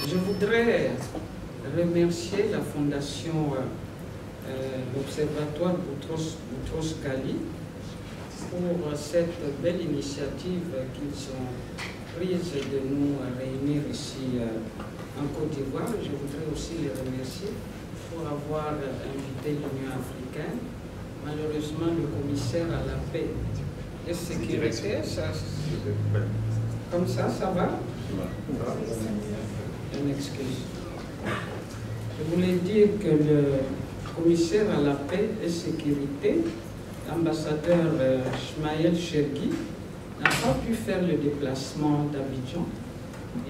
Je voudrais remercier la Fondation l'Observatoire Boutros-Ghali pour cette belle initiative qu'ils ont prise de nous réunir ici en Côte d'Ivoire. Je voudrais aussi les remercier pour avoir invité l'Union africaine. Malheureusement, le commissaire à la paix et sécurité, comme ça va? Une excuse. Je voulais dire que le commissaire à la paix et sécurité, l'ambassadeur Ismaël Chergui, n'a pas pu faire le déplacement d'Abidjan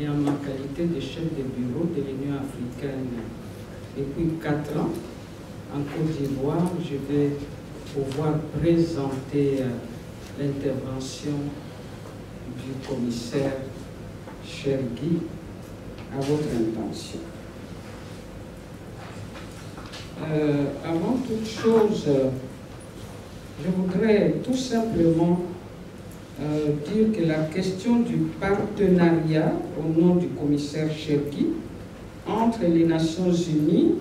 et en ma qualité de chef de bureau de l'Union africaine depuis 4 ans en Côte d'Ivoire, je vais pouvoir présenter l'intervention du commissaire Chergui à votre intention. Avant toute chose, je voudrais tout simplement dire que la question du partenariat au nom du commissaire Chergui entre les Nations Unies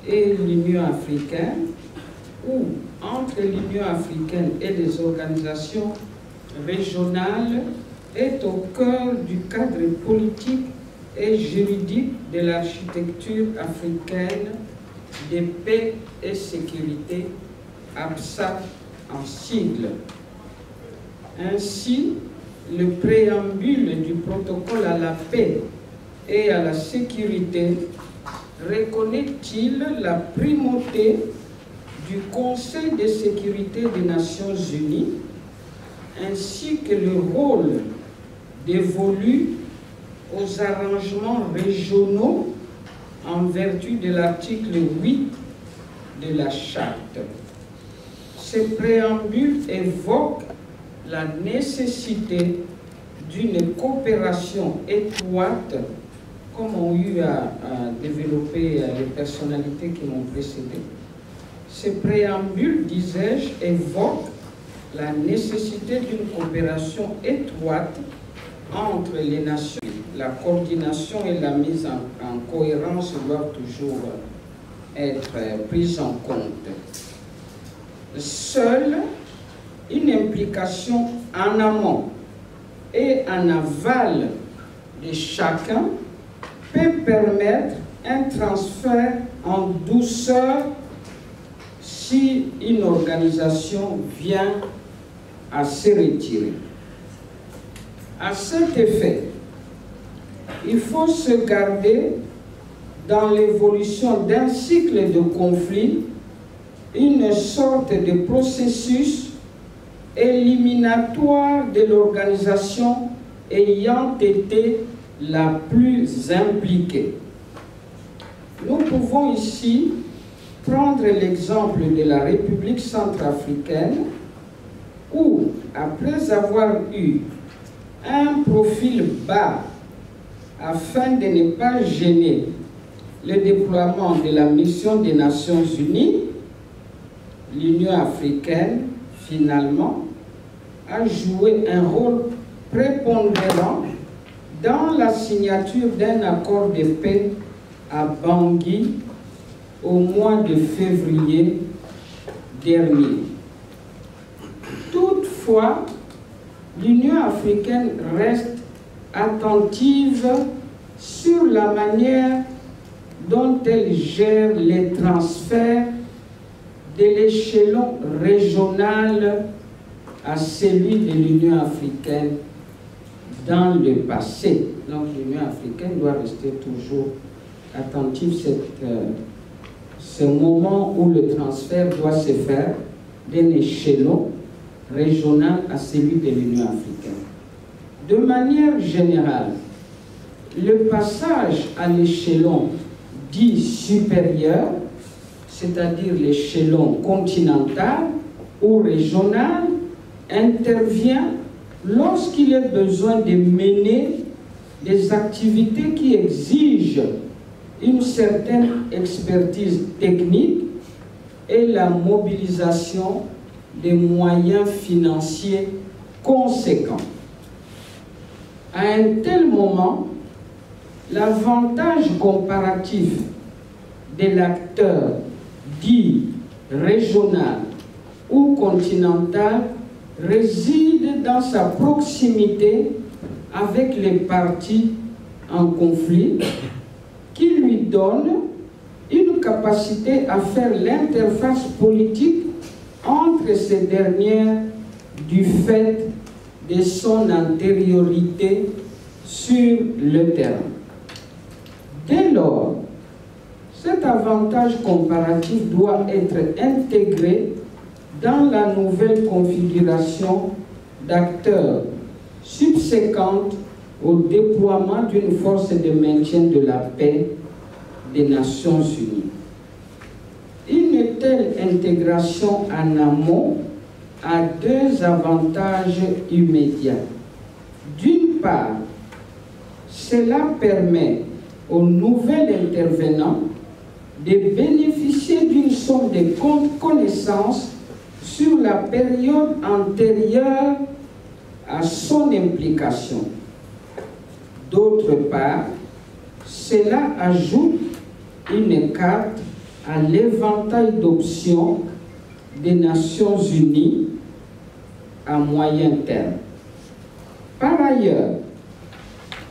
et l'Union africaine ou entre l'Union africaine et les organisations régionales est au cœur du cadre politique et juridique de l'architecture africaine de paix et sécurité, APSA en sigle. Ainsi, le préambule du protocole à la paix et à la sécurité reconnaît-il la primauté du Conseil de sécurité des Nations Unies ainsi que le rôle dévolu aux arrangements régionaux en vertu de l'article 8 de la Charte. Ce préambule évoque la nécessité d'une coopération étroite, comme ont eu à développer les personnalités qui m'ont précédé. Ce préambule, disais-je, évoque la nécessité d'une coopération étroite entre les nations. La coordination et la mise en cohérence doivent toujours être prises en compte. Seule une implication en amont et en aval de chacun peut permettre un transfert en douceur si une organisation vient à se retirer. À cet effet, il faut se garder dans l'évolution d'un cycle de conflit, une sorte de processus éliminatoire de l'organisation ayant été la plus impliquée. Nous pouvons ici prendre l'exemple de la République centrafricaine où, après avoir eu un profil bas afin de ne pas gêner le déploiement de la mission des Nations Unies, l'Union africaine, finalement, a joué un rôle prépondérant dans la signature d'un accord de paix à Bangui au mois de février dernier. Toutefois, l'Union africaine reste attentive sur la manière dont elle gère les transferts de l'échelon régional à celui de l'Union africaine dans le passé. Donc l'Union africaine doit rester toujours attentive ce moment où le transfert doit se faire d'un échelon régional à celui de l'Union africaine. De manière générale, le passage à l'échelon dit supérieur, c'est-à-dire l'échelon continental ou régional, intervient lorsqu'il est besoin de mener des activités qui exigent une certaine expertise technique et la mobilisation des moyens financiers conséquents. À un tel moment, L'avantage comparatif de l'acteur dit régional ou continental réside dans sa proximité avec les parties en conflit qui lui donne une capacité à faire l'interface politique entre ces dernières du fait de son antériorité sur le terrain. Dès lors, cet avantage comparatif doit être intégré dans la nouvelle configuration d'acteurs subséquente au déploiement d'une force de maintien de la paix des Nations Unies. Une telle intégration en amont a deux avantages immédiats. D'une part, cela permet aux nouveaux intervenants de bénéficier d'une somme de connaissances sur la période antérieure à son implication. D'autre part, cela ajoute une carte à l'éventail d'options des Nations Unies à moyen terme. Par ailleurs,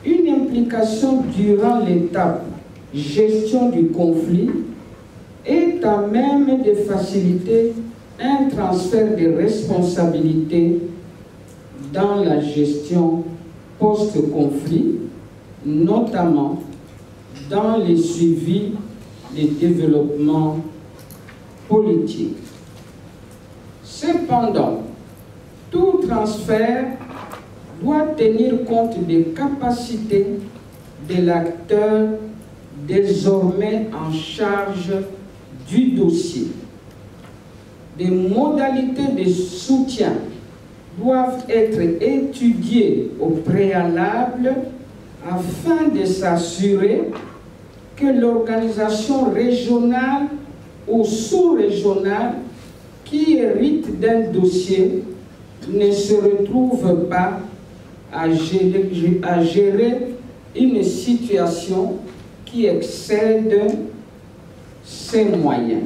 une implication durant l'étape gestion du conflit est à même de faciliter un transfert de responsabilités dans la gestion post-conflit, notamment dans le suivi des développements politiques. Cependant, tout transfert doit tenir compte des capacités de l'acteur désormais en charge du dossier. Des modalités de soutien doivent être étudiées au préalable afin de s'assurer que l'organisation régionale ou sous-régionale qui hérite d'un dossier ne se retrouve pas à gérer une situation qui excède ses moyens.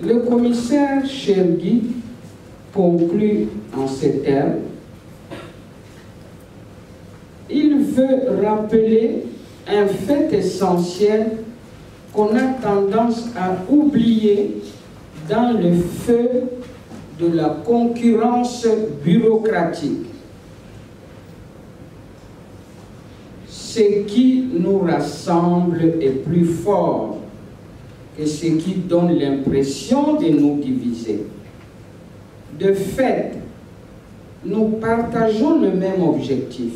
Le commissaire Chergui conclut en ces termes. Il veut rappeler un fait essentiel qu'on a tendance à oublier dans le feu de la concurrence bureaucratique. Ce qui nous rassemble est plus fort que ce qui donne l'impression de nous diviser. De fait, nous partageons le même objectif,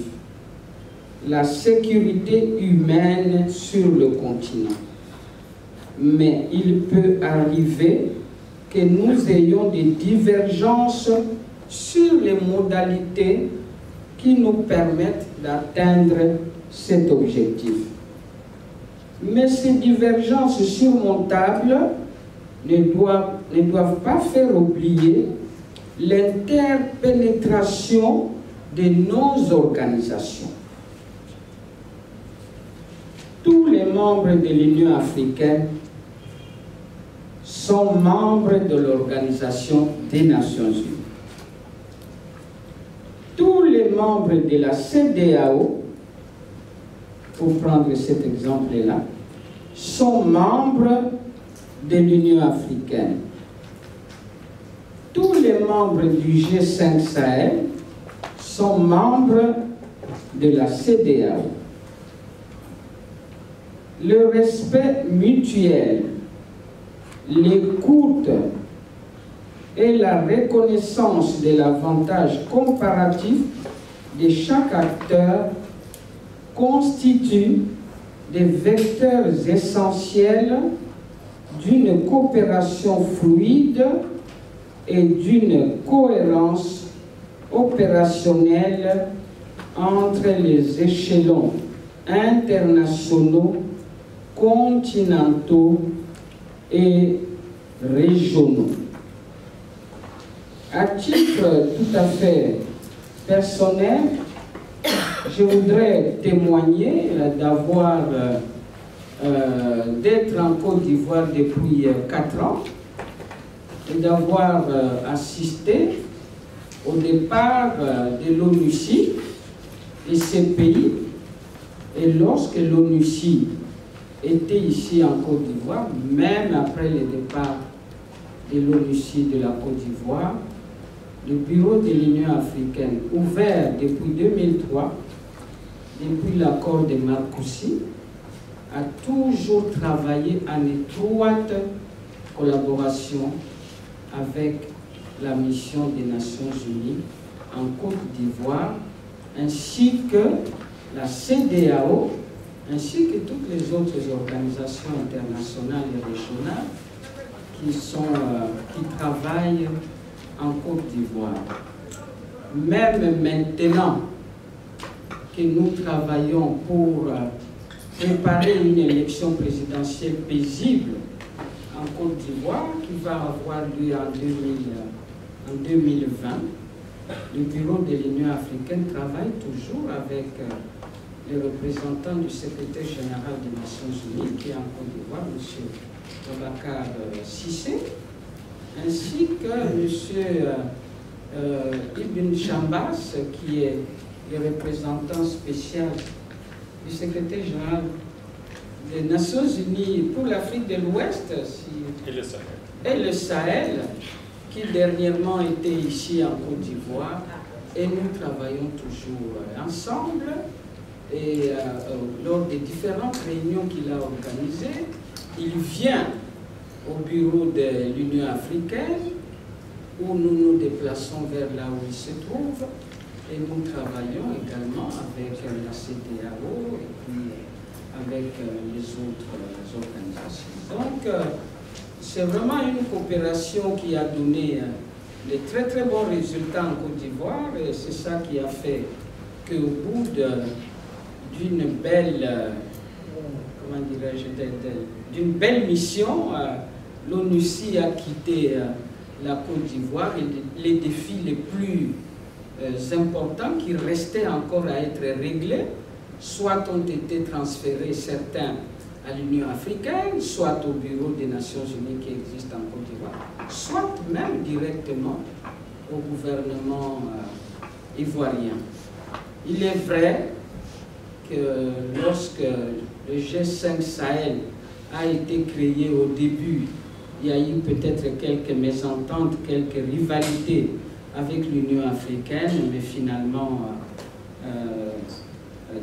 la sécurité humaine sur le continent. Mais il peut arriver que nous ayons des divergences sur les modalités qui nous permettent d'atteindre cet objectif. Mais ces divergences surmontables ne doivent pas faire oublier l'interpénétration de nos organisations. Tous les membres de l'Union africaine sont membres de l'Organisation des Nations Unies. Tous les membres de la CEDEAO, pour prendre cet exemple-là, sont membres de l'Union africaine. Tous les membres du G5 Sahel sont membres de la CEDEAO. Le respect mutuel, l'écoute et la reconnaissance de l'avantage comparatif de chaque acteur constituent des vecteurs essentiels d'une coopération fluide et d'une cohérence opérationnelle entre les échelons internationaux, continentaux et régionaux. À titre tout à fait personnel, je voudrais témoigner d'être en Côte d'Ivoire depuis 4 ans et d'avoir assisté au départ de l'ONUCI et ces pays. Et lorsque l'ONUCI était ici en Côte d'Ivoire, même après le départ de l'ONUCI de la Côte d'Ivoire, le bureau de l'Union africaine, ouvert depuis 2003, depuis l'accord de Marcoussis, a toujours travaillé en étroite collaboration avec la mission des Nations Unies en Côte d'Ivoire, ainsi que la CEDEAO, ainsi que toutes les autres organisations internationales et régionales qui travaillent en Côte d'Ivoire. Même maintenant que nous travaillons pour préparer une élection présidentielle paisible en Côte d'Ivoire qui va avoir lieu en 2020, le bureau de l'Union africaine travaille toujours avec les représentants du secrétaire général des Nations Unies qui est en Côte d'Ivoire, M. Babacar Cissé, ainsi que M. Ibn Chambas, qui est le représentant spécial du secrétaire général des Nations Unies pour l'Afrique de l'Ouest et le Sahel, qui dernièrement était ici en Côte d'Ivoire, et nous travaillons toujours ensemble. Et lors des différentes réunions qu'il a organisées, il vient au bureau de l'Union africaine, où nous nous déplaçons vers là où il se trouve, et nous travaillons également avec la CEDEAO et puis avec les autres organisations. Donc, c'est vraiment une coopération qui a donné de très très bons résultats en Côte d'Ivoire, et c'est ça qui a fait qu'au bout d'une belle, comment dirais-je, d'une belle mission, l'ONUCI a quitté la Côte d'Ivoire et les défis les plus importants qui restaient encore à être réglés, soit ont été transférés certains à l'Union africaine, soit au Bureau des Nations Unies qui existe en Côte d'Ivoire, soit même directement au gouvernement ivoirien. Il est vrai que lorsque le G5 Sahel a été créé au début, il y a eu peut-être quelques mésententes, quelques rivalités avec l'Union africaine, mais finalement,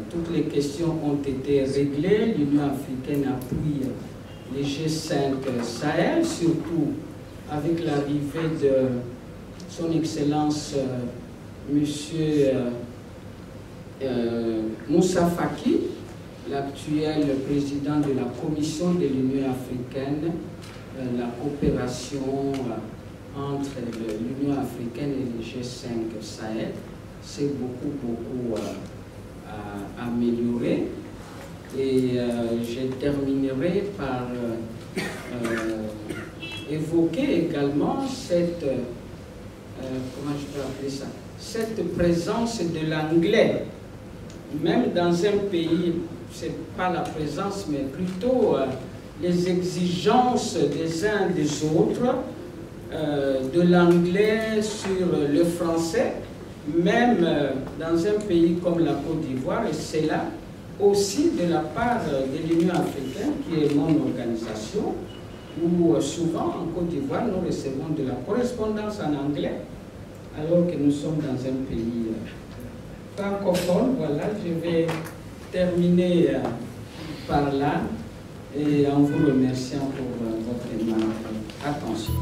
toutes les questions ont été réglées. L'Union africaine appuie les G5 Sahel, surtout avec l'arrivée de son Excellence Monsieur Moussa Faki, l'actuel président de la Commission de l'Union africaine. La coopération entre l'Union africaine et les G5 Sahel s'est beaucoup améliorée. Et je terminerai par évoquer également cette, comment je peux appeler ça, cette présence de l'anglais, même dans un pays, c'est pas la présence, mais plutôt les exigences des uns des autres, de l'anglais sur le français, même dans un pays comme la Côte d'Ivoire, et c'est là aussi de la part de l'Union africaine, qui est mon organisation, où souvent en Côte d'Ivoire, nous recevons de la correspondance en anglais, alors que nous sommes dans un pays francophone. Voilà, je vais terminer par là, et en vous remerciant pour votre attention.